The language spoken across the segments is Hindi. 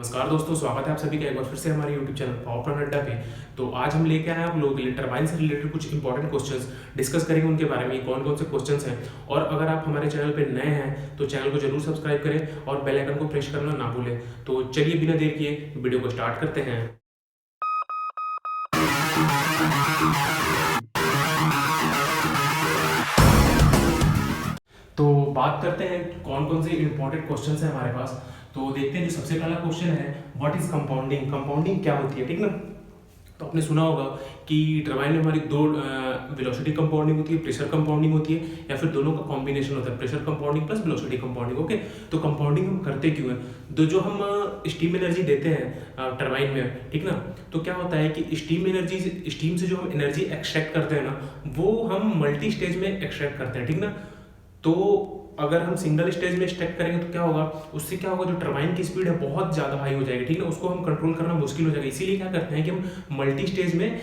नमस्कार दोस्तों, स्वागत है आप सभी का एक बार फिर से हमारे YouTube चैनल पावर प्लांट अड्डा पे। तो आज हम लेके आए हैं आप लोगों के लिए टरबाइन से रिलेटेड कुछ इंपॉर्टेंट क्वेश्चंस डिस्कस करेंगे उनके बारे में, कौन कौन से क्वेश्चंस हैं। और अगर आप हमारे चैनल पे नए हैं तो चैनल को जरूर सब्सक्राइब करें और बेल आइकन को प्रेस करना ना भूलें। तो चलिए बिना देर किए वीडियो को स्टार्ट करते हैं। तो बात करते हैं कौन कौन से इंपॉर्टेंट क्वेश्चंस हैं हमारे पास। तो देखते हैं, जो सबसे पहला क्वेश्चन है, व्हाट इज कंपाउंडिंग। कंपाउंडिंग क्या होती है, ठीक ना। तो आपने सुना होगा कि टरबाइन में हमारी दो वेलोसिटी कंपाउंडिंग होती है, प्रेशर कंपाउंडिंग होती है, या फिर दोनों का कॉम्बिनेशन होता है, pressure compounding plus velocity compounding. Okay, तो कंपाउंडिंग हम करते क्यों है, तो जो हम स्टीम एनर्जी देते हैं टरबाइन में, ठीक ना। तो क्या होता है कि स्टीम से जो हम एनर्जी एक्सट्रैक्ट करते हैं ना, वो हम मल्टी स्टेज में एक्सट्रैक्ट करते हैं, ठीक ना। तो अगर हम सिंगल स्टेज में स्टेक करेंगे तो क्या होगा, उससे क्या होगा, जो टरबाइन की स्पीड है बहुत ज़्यादा हाई हो जाएगी, ठीक है, उसको हम कंट्रोल करना मुश्किल हो जाएगा। इसीलिए क्या करते हैं कि हम मल्टी स्टेज में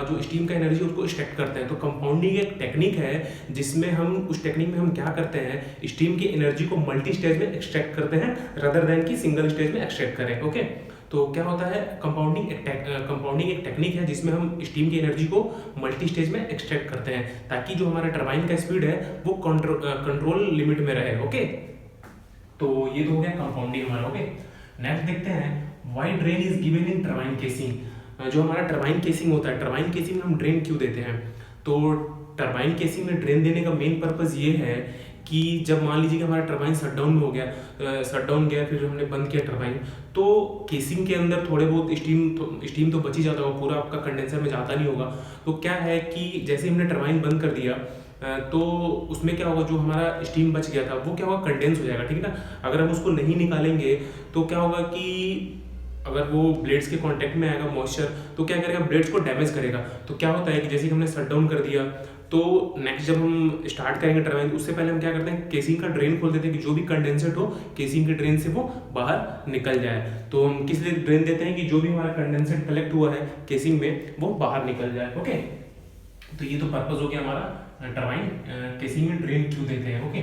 जो स्टीम का एनर्जी उसको स्टेक करते हैं। तो कंपाउंडिंग एक टेक्निक है जिसमें हम उस टेक्निक में हम क्या करते हैं, स्टीम की एनर्जी को मल्टी स्टेज में एक्सट्रैक्ट करते हैं रदर देन की सिंगल स्टेज में एक्सट्रैक्ट करें। ओके, तो क्या होता है, कंपाउंडिंग एक टेक्निक है जिसमें हम स्टीम की एनर्जी को मल्टी स्टेज में एक्सट्रैक्ट करते हैं ताकि जो हमारा टरबाइन का स्पीड है वो कंट्रोल लिमिट में रहे। ओके, तो ये तो हो गया कंपाउंडिंग हमारा। ओके, नेक्स्ट देखते हैं, why drain is given in turbine casing. जो हमारा टरबाइन केसिंग होता है, टरबाइन केसिंग में हम ड्रेन क्यों देते हैं। तो टरबाइन केसिंग में ड्रेन देने का मेन पर्पज ये है कि जब मान लीजिए कि हमारा टरबाइन शटडाउन में हो गया, शटडाउन गया, फिर हमने बंद किया टरबाइन, तो केसिंग के अंदर थोड़े बहुत स्टीम तो बच ही जाता होगा, पूरा आपका कंडेंसर में जाता नहीं होगा। तो क्या है कि जैसे हमने टरबाइन बंद कर दिया तो उसमें क्या होगा, जो हमारा स्टीम बच गया था वो क्या होगा, कंडेंस हो जाएगा, ठीक है ना। अगर हम उसको नहीं निकालेंगे तो क्या होगा कि अगर वो ब्लेड्स के कांटेक्ट में आएगा मॉइस्चर, तो क्या करेगा, ब्लेड्स को डैमेज करेगा। तो क्या होता है कि जैसे कि हमने शट डाउन कर दिया, तो नेक्स्ट जब हम स्टार्ट करेंगे टरबाइन, उससे पहले हम क्या करते हैं, केसिंग का ड्रेन खोल देते हैं कि जो भी कंडेंसेट हो केसिंग के ड्रेन से वो बाहर निकल जाए। तो हम किस लिए ड्रेन देते हैं कि जो भी हमारा कंडेंसेट कलेक्ट हुआ है केसिंग में वो बाहर निकल जाए। ओके, तो ये तो पर्पज हो गया हमारा टरबाइन केसिंग में ड्रेन क्यों देते हैं। Okay,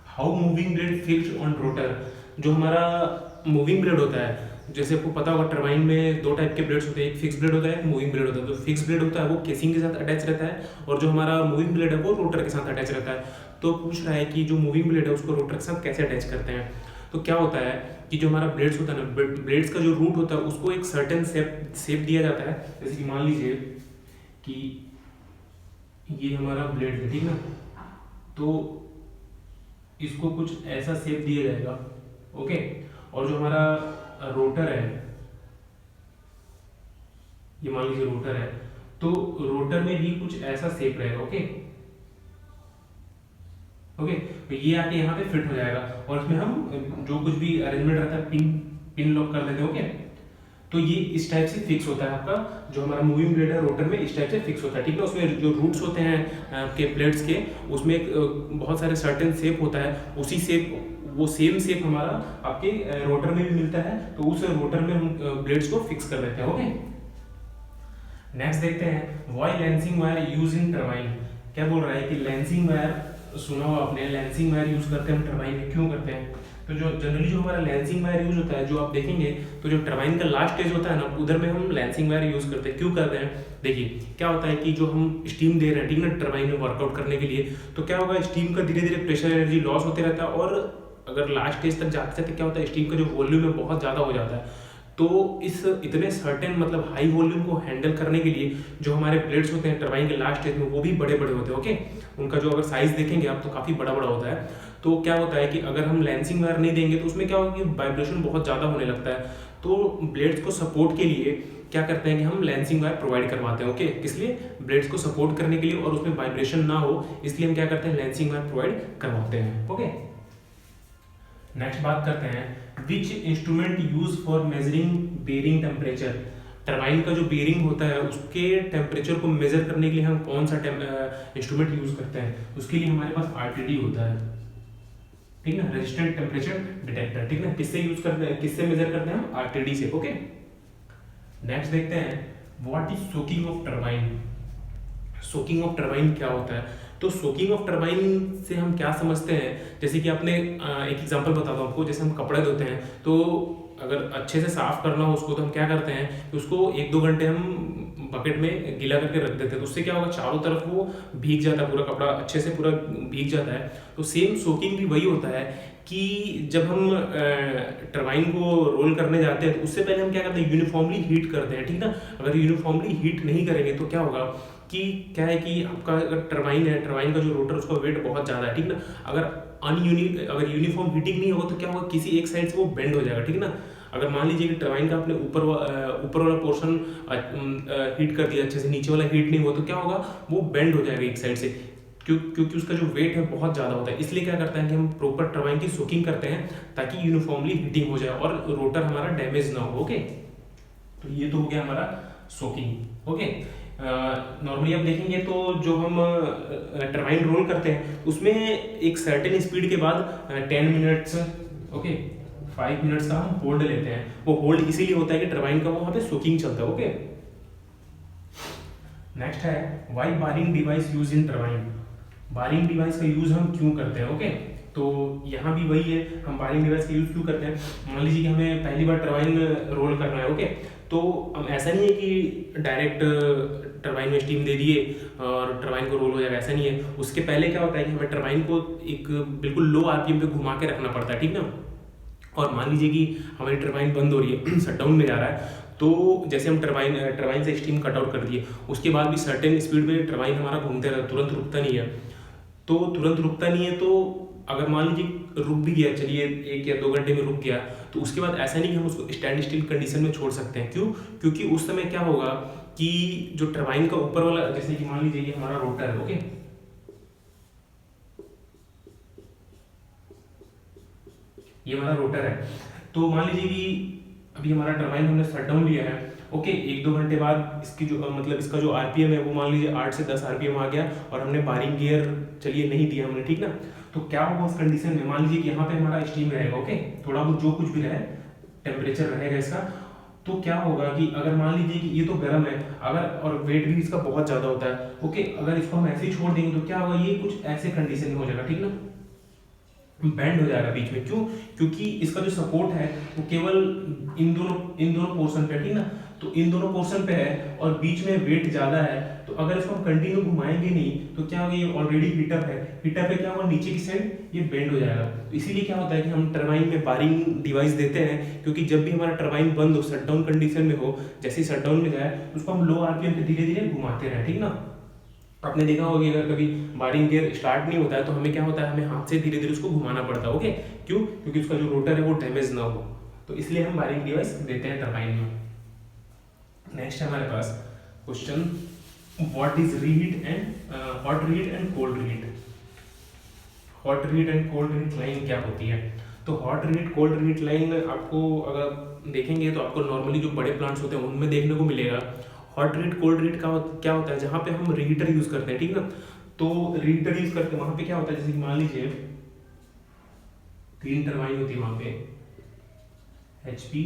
how moving blade fixed on rotor. जो हमारा मूविंग ब्लेड होता है, जैसे आपको पता होगा टरबाइन में दो टाइप के ब्लेड्स होते हैं, एक फिक्स ब्लेड होता है, एक मूविंग ब्लेड होता है। तो फिक्स ब्लेड होता है वो केसिंग के साथ अटैच रहता है, और जो हमारा मूविंग ब्लेड है वो रोटर के साथ अटैच रहता है। तो पूछ रहा है कि जो मूविंग ब्लेड है उसको रोटर के साथ कैसे अटैच करते हैं। तो क्या होता है कि जो हमारा ब्लेड्स होता है ना, ब्लेड्स का जो रूट होता है उसको एक सर्टेन शेप दिया जाता है। जैसे कि मान लीजिए कि ये हमारा ब्लेड है, ठीक ना, तो इसको कुछ ऐसा शेप दिया जाएगा। ओके, और जो हमारा रोटर है, ये मान लीजिए रोटर है, तो रोटर में भी कुछ ऐसा शेप रहेगा। ओके ओके, तो ये आके यहाँ पे फिट हो जाएगा, और इसमें हम जो कुछ भी अरेंजमेंट रहता है पिन लॉक कर देते हैं। ओके, तो ये इस टाइप से फिक्स होता है आपका, जो हमारा मूविंग ब्लेड है रोटर में इस टाइप से फिक्स होता है, ठीक है। उसमें जो रूट्स होते हैं आपके ब्लेड्स के, उसमें एक बहुत सारे सर्टेन शेप होता है, उसी शेप, वो सेम शेप हमारा आपके रोटर में भी मिलता है, तो उस रोटर में हम ब्लेड्स को फिक्स कर देते हैं। ओके, नेक्स्ट देखते हैं, why lensing wire use in turbine. क्या बोल रहा है कि लेंसिंग वायर, सुना हो आपने, लेंसिंग वायर यूज करते हैं हम टरबाइन में, क्यों करते हैं। तो जो जनरली जो हमारा लेंसिंग वायर यूज होता है, जो आप देखेंगे तो जो टरबाइन का लास्ट स्टेज होता है ना, उधर में हम लेंसिंग वायर यूज करते हैं। क्यों करते हैं, देखिए क्या होता है कि जो हम स्टीम दे रहे हैं, ठीक ना, टरबाइन में वर्कआउट करने के लिए, तो क्या होगा, स्टीम का धीरे धीरे प्रेशर एनर्जी लॉस होते रहता है, और अगर लास्ट स्टेज तक जाते जाते क्या होता है, स्टीम का जो वॉल्यूम है बहुत ज़्यादा हो जाता है। तो इस इतने सर्टेन मतलब हाई वॉल्यूम को हैंडल करने के लिए जो हमारे ब्लेड्स होते हैं टरबाइन के लास्ट स्टेज में, वो भी बड़े बड़े होते हैं। ओके, उनका जो अगर साइज देखेंगे आप तो काफ़ी बड़ा बड़ा होता है। तो क्या होता है कि अगर हम लेंसिंग वायर नहीं देंगे तो उसमें क्या होगा कि वाइब्रेशन बहुत ज़्यादा होने लगता है। तो ब्लेड्स को सपोर्ट के लिए क्या करते हैं कि हम लेंसिंग वायर प्रोवाइड करवाते हैं। ओके, किस लिए, ब्लेड्स को सपोर्ट करने के लिए, और उसमें वाइब्रेशन ना हो, इसलिए हम क्या करते हैं, लेंसिंग वायर प्रोवाइड करवाते हैं। ओके, नेक्स्ट बात करते हैं, which instrument use for measuring bearing temperature. Turbine का जो बेयरिंग होता है उसके टेम्परेचर को मेजर करने के लिए हम कौन सा इंस्ट्रूमेंट यूज करते हैं। उसके लिए हमारे पास आरटीडी होता है, ठीक ना, रेजिस्टेंट टेम्परेचर डिटेक्टर, ठीक ना। किससे यूज करते हैं, किससे मेजर करते हैं हम, आरटीडी से। ओके, नेक्स्ट देखते हैं, what is soaking of turbine. Soaking of turbine क्या होता है। तो सोकिंग ऑफ टरबाइन से हम क्या समझते हैं, जैसे कि आपने एक एग्जांपल बताता हूँ आपको, जैसे हम कपड़े धोते हैं, तो अगर अच्छे से साफ करना हो उसको, तो हम क्या करते हैं कि उसको 1-2 घंटे हम बकेट में गीला करके रख देते हैं। तो उससे क्या होगा, चारों तरफ वो भीग जाता है, पूरा कपड़ा अच्छे से पूरा भीग जाता है। तो सेम सोकिंग भी वही होता है कि जब हम टरबाइन को रोल करने जाते हैं तो उससे पहले हम क्या करते हैं, यूनिफॉर्मली हीट करते हैं, ठीक ना। अगर यूनिफॉर्मली हीट नहीं करेंगे तो क्या होगा कि क्या है कि आपका अगर टरबाइन है, टरबाइन का जो रोटर उसका वेट बहुत ज़्यादा है, ठीक ना। अगर यूनिफॉर्म हीटिंग नहीं होगा तो क्या होगा, किसी एक साइड से वो बेंड हो जाएगा, ठीक ना। अगर मान लीजिए कि टरबाइन का आपने ऊपर वाला पोर्शन हीट कर दिया अच्छे से, नीचे वाला हीट नहीं हुआ, तो क्या होगा, वो बेंड हो जाएगा एक साइड से, क्योंकि उसका जो वेट है बहुत ज़्यादा होता है। इसलिए क्या करते हैं कि हम प्रॉपर टरबाइन की सोकिंग करते हैं ताकि यूनिफॉर्मली हीटिंग हो जाए और रोटर हमारा डैमेज ना हो। ओके, तो ये तो हो गया हमारा सोकिंग। ओके, नॉर्मली आप देखेंगे तो जो हम टरबाइन रोल करते हैं उसमें एक सर्टेन स्पीड के बाद 10 मिनट्स, ओके 5 मिनट्स का हम होल्ड लेते हैं। वो होल्ड इसीलिए होता है कि टरबाइन का वहाँ पे सोकिंग चलता है। ओके, नेक्स्ट है why barring device use in turbine. Barring device का यूज हम क्यों करते हैं। ओके, तो यहाँ भी वही है, हम बारिंग डिवाइस का यूज क्यों करते हैं। मान लीजिए कि हमें पहली बार टरबाइन रोल करना है। ओके, तो हम ऐसा नहीं है कि डायरेक्ट टरबाइन में स्टीम दे दिए और टरबाइन को रोल हो जाएगा, ऐसा नहीं है। उसके पहले क्या होता है कि हमें टरबाइन को एक बिल्कुल लो आरपीएम पे घुमा के रखना पड़ता है, ठीक ना। और मान लीजिए कि हमारी टरबाइन बंद हो रही है, शटडाउन में जा रहा है, तो जैसे हम टरबाइन से स्टीम कट आउट कर दिए, उसके बाद भी सर्टेन स्पीड में टरबाइन हमारा घूमते रहता है, तुरंत रुकता नहीं है। तो तुरंत रुकता नहीं है, तो अगर मान लीजिए रुक भी गया, चलिए 1 या 2 घंटे में रुक गया, तो उसके बाद ऐसा नहीं कि हम उसको स्टैंड स्टिल कंडीशन में छोड़ सकते हैं। क्यों? क्योंकि उस समय क्या होगा कि जो टरबाइन का ऊपर वाला, जैसे कि मान लीजिए ये हमारा रोटर है, ओके, ये हमारा रोटर है, तो मान लीजिए कि अभी हमारा टरबाइन हमने शट डाउन लिया है। ओके, 1-2 घंटे बाद इसकी जो मतलब इसका जो आरपीएम है वो मान लीजिए 8 से 10 आरपीएम आ गया और हमने बारिंग गियर चलिए नहीं दिया हमने, ठीक ना। तो क्या होगा उस कंडीशन में, मान लीजिए कि यहाँ पे हमारा स्टीम रहेगा, ओके, थोड़ा बहुत जो कुछ भी रहे टेम्परेचर रहेगा इसका, तो क्या होगा कि अगर मान लीजिए कि ये तो गर्म है, अगर और वेट भी इसका बहुत ज़्यादा होता है, ओके, अगर इसको हम ऐसे ही छोड़ देंगे तो क्या होगा, ये कुछ ऐसे कंडीशन में हो जाएगा, ठीक ना, बैंड हो जाएगा बीच में। क्यों? क्योंकि इसका जो सपोर्ट है वो केवल इन दोनों पोर्शन पे, ठीक ना, तो इन दोनों पोर्शन पे है और बीच में वेट ज्यादा है, तो अगर इसको हम कंटिन्यू घुमाएंगे नहीं तो क्या होगा, ये ऑलरेडी हीटर है, हीटर पे क्या होगा, नीचे की साइड ये बेंड हो जाएगा। तो इसीलिए क्या होता है कि हम टरबाइन में बारिंग डिवाइस देते हैं, क्योंकि जब भी हमारा टरबाइन बंद हो, शटडाउन कंडीशन में हो, जैसे ही शटडाउन में जाए उसको हम लो आरपीएम पे धीरे धीरे घुमाते रहे, ठीक ना। आपने देखा होगा कि अगर कभी बारिंग गियर स्टार्ट नहीं होता है तो हमें क्या होता है, हमें हाथ से धीरे धीरे उसको घुमाना पड़ता है। ओके, क्यों? क्योंकि उसका जो रोटर है वो डैमेज ना हो, तो इसलिए हम बारिंग डिवाइस देते हैं टरबाइन में। नेक्स्ट है हमारे पास question, what is reheat and hot reheat and cold reheat. Hot reheat and cold reheat line क्या होती है। तो hot reheat cold reheat line आपको अगर देखेंगे तो आपको नॉर्मली जो बड़े प्लांट्स होते हैं उनमें देखने को मिलेगा। हॉट रीहीट कोल्ड रीहीट का क्या होता है, जहाँ पे हम रीहीटर यूज करते हैं, ठीक ना, तो रीहीटर यूज करते हैं वहां पे क्या होता है, जैसे कि मान लीजिए 3 टरबाइन होती है वहां पे, HP,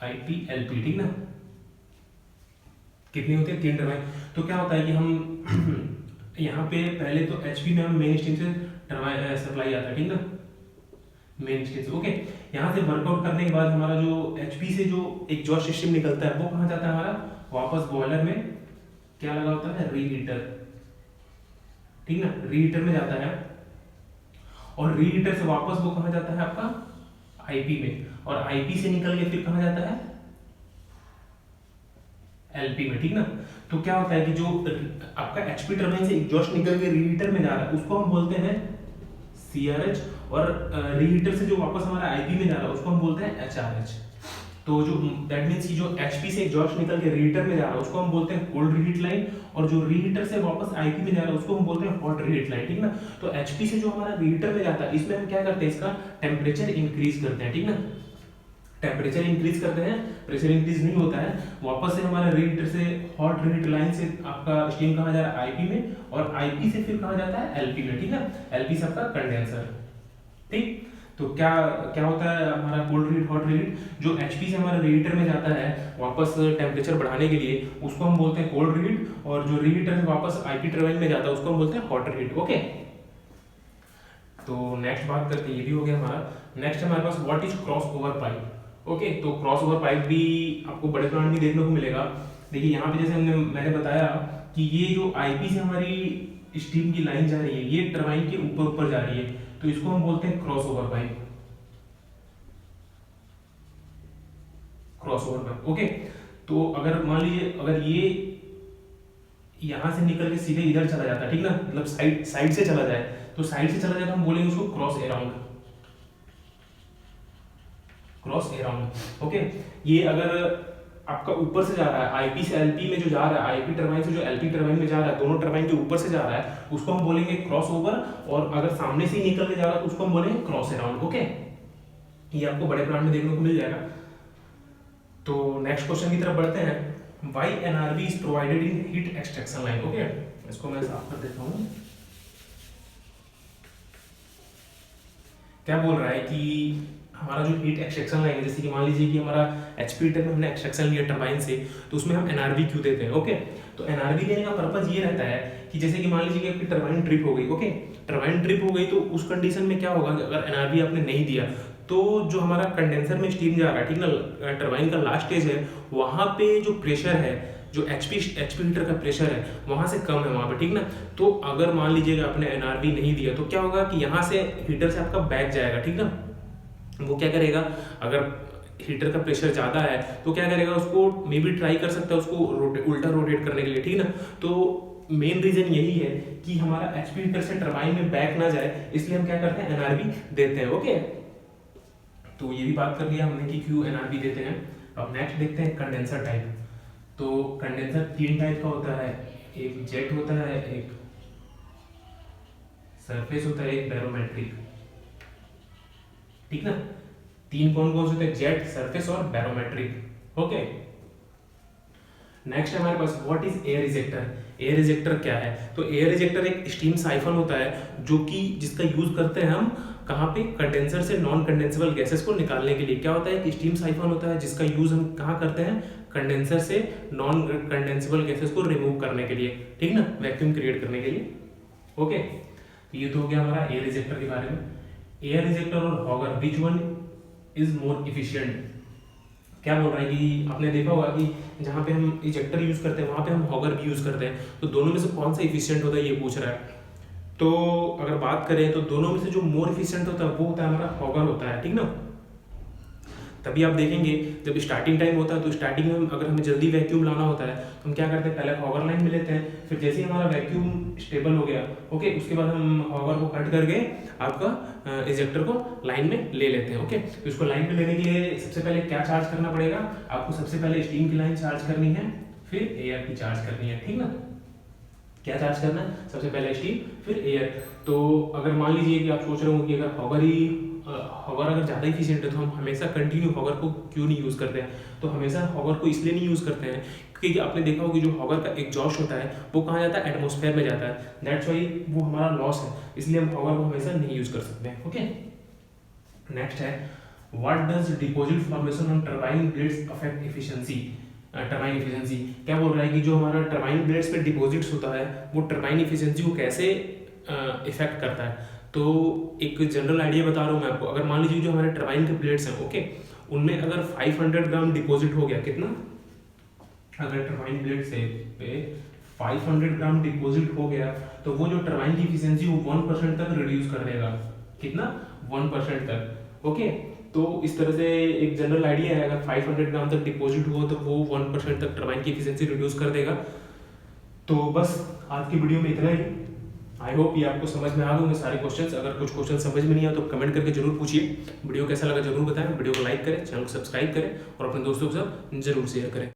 IP, LP, ठीक ना, कितनी होती है 3 टरबाइन। तो क्या होता है कि हम यहाँ पे पहले तो HP में हम मेन स्टीम से टरबाइन सप्लाई आता है, ठीक ना, मेन स्टीम से। ओके, यहाँ से वर्कआउट करने के बाद हमारा जो HP से जो एग्जॉस्ट सिस्टम निकलता है वो कहाँ जाता है हमारा, वापस बॉयलर में क्या लगा होता है, रीहीटर, ठीक ना, रीहीटर में जाता है और रीहीटर से वापस वो कहाँ जाता है आपका IP में, और IP से निकल के फिर कहाँ जाता है, LP में, ठीक ना। तो क्या होता है कि जो आपका HP टरबाइन से एग्जॉस्ट निकल के रीहीटर में जा रहा है उसको हम बोलते हैं CRH, और रीहीटर से जो वापस हमारा IP में जा रहा है उसको हम बोलते हैं HRH। तो जो दैट मीन्स कि जो HP से एग्जॉस्ट निकल के रीहीटर में जा रहा है उसको हम बोलते हैं कोल्ड रीहीट लाइन, और जो रीहीटर से वापस IP में जा रहा है उसको हम बोलते हैं हॉट रीहीट लाइन, ठीक ना। तो HP से जो हमारा रीहीटर में जाता है इसमें हम क्या करते हैं, इसका टेम्परेचर इंक्रीज करते हैं, ठीक ना, टेम्परेचर इंक्रीज करते हैं, प्रेशर इंक्रीज नहीं होता है, वापस से हमारे रीहीटर से हॉट रीहीट लाइन से आपका स्टीम कहाँ जा रहा है IP में, और IP से फिर कहाँ जाता है LP में, ठीक है, LP से आपका कंडेंसर, ठीक। तो क्या क्या होता है हमारा कोल्ड रीहीट हॉट रीहीट, जो एचपी से हमारा रीहीटर में जाता है वापस टेम्परेचर बढ़ाने के लिए, उसको हम बोलते हैं कोल्ड रीहीट, और जो रीहीटर से वापस आईपी टरबाइन में जाता है उसको हम बोलते हैं हॉट रीहीट। ओके, तो नेक्स्ट बात करते हैं, ये भी हो गया हमारा। नेक्स्ट है हमारे पास what is cross over pipe. Okay, तो क्रॉस ओवर पाइप भी आपको बड़े प्लांट में देखने को मिलेगा। देखिए यहाँ पे जैसे मैंने बताया कि ये जो आईपी से हमारी स्टीम की लाइन जा रही है, ये टरबाइन के ऊपर ऊपर जा रही है, तो इसको हम बोलते हैं cross over pipe. Cross over pipe. Okay, तो अगर मान लीजिए अगर ये यहां से निकल के सीधे इधर चला जाता है, ठीक ना, मतलब साइड साइड से चला जाए, तो साइड से चला जाए तो हम बोलेंगे उसको cross around. Cross around. Okay, ये अगर आपका ऊपर से जा रहा है, आईपी से एलपी में जो जा रहा है, आईपी टरबाइन से जो एलपी टरबाइन में जा रहा है, दोनों टरबाइन के ऊपर से जा रहा है, उसको हम बोलेंगे क्रॉस ओवर। और अगर सामने से ही निकल के जा रहा है तो उसको हम बोलेंगे क्रॉस अराउंड। ओके, ये आपको बड़े प्लांट में देखने को मिल जाएगा। तो नेक्स्ट क्वेश्चन की तरफ बढ़ते हैं। Why NRV is provided in heat extraction line? Okay, इसको मैं साफ कर देता हूँ। क्या बोल रहा है कि हमारा जो हीट एक्सट्रैक्शन लाइन है, जैसे कि मान लीजिए कि हमारा एचपी हीटर में हमने एक्सट्रैक्शन लिया टरबाइन से, तो उसमें हम एनआरवी क्यों देते हैं? ओके, तो एनआरवी देने का पर्पज ये रहता है कि जैसे कि मान लीजिए कि आपकी टरबाइन ट्रिप हो गई। ओके, टरबाइन ट्रिप हो गई तो उस कंडीशन में क्या होगा कि अगर एनआरवी आपने नहीं दिया तो जो हमारा कंडेंसर में स्टीम जा रहा है, ठीक ना, टरबाइन का लास्ट स्टेज है, वहां पे जो प्रेशर है, जो एचपी हीटर का प्रेशर है, वहां से कम है वहां पे, ठीक ना। तो अगर मान लीजिएगा आपने एनआरवी नहीं दिया तो क्या होगा कि यहाँ से हीटर से आपका बैक जाएगा, ठीक ना। वो क्या करेगा, अगर हीटर का प्रेशर ज़्यादा है तो क्या करेगा, उसको मे बी ट्राई कर सकता है उसको उल्टा रोटेट करने के लिए, ठीक ना। तो मेन रीजन यही है कि हमारा एचपी हीटर से टरबाइन में बैक ना जाए, इसलिए हम क्या करते हैं, एनआरवी देते हैं। ओके, तो ये भी बात कर लिया हमने कि क्यों एनआरवी देते हैं। अब नेक्स्ट देखते हैं कंडेंसर टाइप। तो कंडेंसर 3 टाइप का होता है, एक जेट होता है, एक सरफेस होता है, एक बैरोमेट्रिक, ठीक ना। 3 कौन कौन से होते हैं, जेट, सरफेस और बैरोमेट्रिक। ओके, नेक्स्ट है हमारे पास what is air ejector. Air ejector क्या है? तो एयर रिजेक्टर एक स्टीम साइफन होता है जो कि जिसका यूज करते हैं हम कहाँ पे, कंडेंसर से नॉन कंडेंसेबल गैसेस को निकालने के लिए। क्या होता है कि स्टीम साइफन होता है जिसका यूज हम कहाँ करते हैं, कंडेंसर से नॉन कंडेंसेबल गैसेस को रिमूव करने के लिए, ठीक ना, वैक्यूम क्रिएट करने के लिए। ओके, तो ये तो हो गया हमारा एयर रिजेक्टर के बारे में। एयर रिजेक्टर और hogger, which one is more efficient? क्या बोल रहा है कि आपने देखा होगा कि जहाँ पे हम इजेक्टर यूज करते हैं वहाँ पे हम हॉगर भी यूज करते हैं, तो दोनों में से कौन सा इफिशियंट होता है ये पूछ रहा है। तो अगर बात करें तो दोनों में से जो मोर इफिशियंट होता है वो होता है हमारा हॉगर होता है, ठीक ना। तभी आप देखेंगे जब स्टार्टिंग टाइम होता है तो स्टार्टिंग में अगर हमें जल्दी वैक्यूम लाना होता है तो हम क्या करते हैं, पहले हॉगर लाइन में लेते हैं, फिर जैसे ही हमारा वैक्यूम स्टेबल हो गया, ओके, उसके बाद हम हॉगर को कट करके आपका इजेक्टर को लाइन में ले लेते हैं। ओके, तो इसको लाइन में लेने के लिए सबसे पहले क्या चार्ज करना पड़ेगा आपको? सबसे पहले स्टीम की लाइन चार्ज करनी है, फिर एयर की चार्ज करनी है, ठीक ना। क्या चार्ज करना है? सबसे पहले स्टीम फिर एयर। तो अगर मान लीजिए कि आप सोच रहे हो कि अगर हॉगर अगर ज़्यादा इफिशियंट है तो हम हमेशा कंटिन्यू हॉगर को क्यों नहीं यूज़ करते हैं? तो हमेशा हॉगर को इसलिए नहीं यूज़ करते हैं क्योंकि आपने देखा होगा कि जो हॉगर का एग्जॉस्ट होता है वो कहाँ जाता है, एटमॉस्फेयर में जाता है, दैट्स वाई वो हमारा लॉस है, इसलिए हम हॉगर को हमेशा नहीं यूज़ कर सकते हैं। ओके, नेक्स्ट है what does deposit formation on turbine blades affect efficiency. Turbine efficiency क्या बोल रहा है कि जो हमारा टरबाइन ब्लेड्स पे डिपॉजिट्स होता है वो टरबाइन एफिशिएंसी को कैसे इफेक्ट करता है। तो एक जनरल आइडिया बता रहा हूँ मैं आपको। अगर मान लीजिए जो हमारे टरबाइन के ब्लेड्स हैं, ओके, उनमें अगर 500 ग्राम डिपॉजिट हो गया, कितना, अगर टरबाइन ब्लेड से पे 500 ग्राम डिपॉजिट हो गया तो वो जो टरबाइन की एफिशिएंसी वो 1% तक रिड्यूस कर देगा, कितना, 1% तक। ओके, तो इस तरह से एक जनरल आइडिया है, अगर 500 ग्राम तक डिपॉजिट हुआ तो वो 1% तक टरबाइन की एफिशिएंसी रिड्यूस कर देगा। तो बस आज की वीडियो में इतना ही। आई होप ये आपको समझ में आ गए सारे क्वेश्चंस। अगर कुछ क्वेश्चन समझ में नहीं आया तो कमेंट करके जरूर पूछिए। वीडियो कैसा लगा जरूर बताएं, वीडियो को लाइक करें, चैनल को सब्सक्राइब करें और अपने दोस्तों के साथ जरूर शेयर करें।